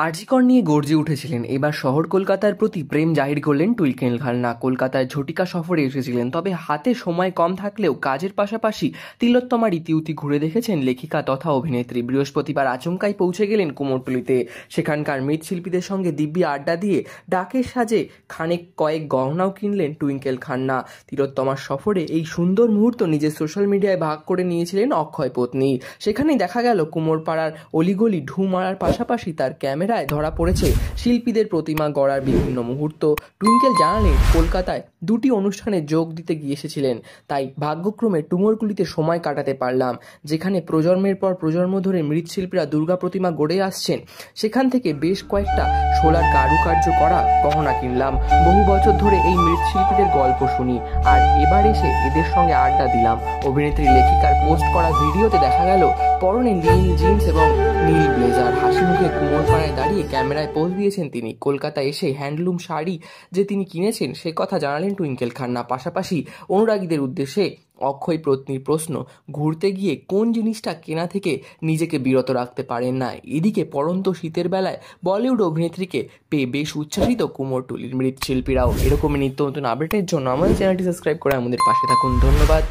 আরজিকর নিয়ে গর্জে উঠেছিলেন। এবার শহর কলকাতার প্রতি প্রেম জাহির করলেন টুইঙ্কেল খান্না। কলকাতায় ঝটিকা সফরে এসেছিলেন, তবে হাতে সময় কম থাকলেও কাজের পাশাপাশি তিলোত্তমার ইতিউতি ঘুরে দেখেছেন লেখিকা তথা অভিনেত্রী। বৃহস্পতিবার আচমকাই পৌঁছে গেলেন কুমোরটুলিতে। সেখানকার মৃৎশিল্পীদের সঙ্গে দিব্যি আড্ডা দিয়ে ডাকের সাজে কয়েক গহনাও কিনলেন টুইঙ্কেল খান্না। তিলোত্তমার সফরে এই সুন্দর মুহূর্ত নিজের সোশ্যাল মিডিয়ায় ভাগ করে নিয়েছিলেন অক্ষয় পত্নী। সেখানেই দেখা গেল কুমোরপাড়ার অলিগলি ঢু মারার পাশাপাশি তার ক্যামেরায় ধরা পড়েছে শিল্পীদের প্রতিমা গড়ার বিভিন্ন মুহূর্ত। টুইঙ্কেল জানালেন, কলকাতায় দুটি অনুষ্ঠানে যোগ দিতে গিয়ে এসেছিলেন, তাই ভাগ্যক্রমে কুমোরটুলিতে সময় কাটাতে পারলাম। যেখানে প্রজন্মের পর প্রজন্ম ধরে মৃৎশিল্পীরা দুর্গা প্রতিমা গড়ে আসছেন, সেখান থেকে বেশ কয়েকটা শোলার কারুকার্য করা গহনা কিনলাম। বহু বছর ধরে এই মৃৎশিল্পীদের গল্প শুনি, আর এবার এসে এদের সঙ্গে আড্ডা দিলাম। অভিনেত্রী লেখিকার পোস্ট করা ভিডিওতে দেখা গেল পরনে নীল জিন্স এবং নীল ব্লেজার। হাসি মুখে কুমোরপাড়ায় দাঁড়িয়ে ক্যামেরায় পোজ দিয়েছেন তিনি। কলকাতা এসে হ্যান্ডলুম শাড়ি যে তিনি কিনেছেন সে কথা জানালেন টুইঙ্কেল খান্না। পাশাপাশি অনুরাগীদের উদ্দেশ্যে অক্ষয় পত্নীর প্রশ্ন, ঘুরতে গিয়ে কোন জিনিসটা কেনা থেকে নিজেকে বিরত রাখতে পারেন না। এদিকে পড়ন্ত শীতের বেলায় বলিউড অভিনেত্রীকে পেয়ে বেশ উচ্ছ্বাসিত কুমোরটুলির মৃৎশিল্পীরাও। এরকমই নিত্য নতুন আপডেটের জন্য আমাদের চ্যানেলটি সাবস্ক্রাইব করে আমাদের পাশে থাকুন। ধন্যবাদ।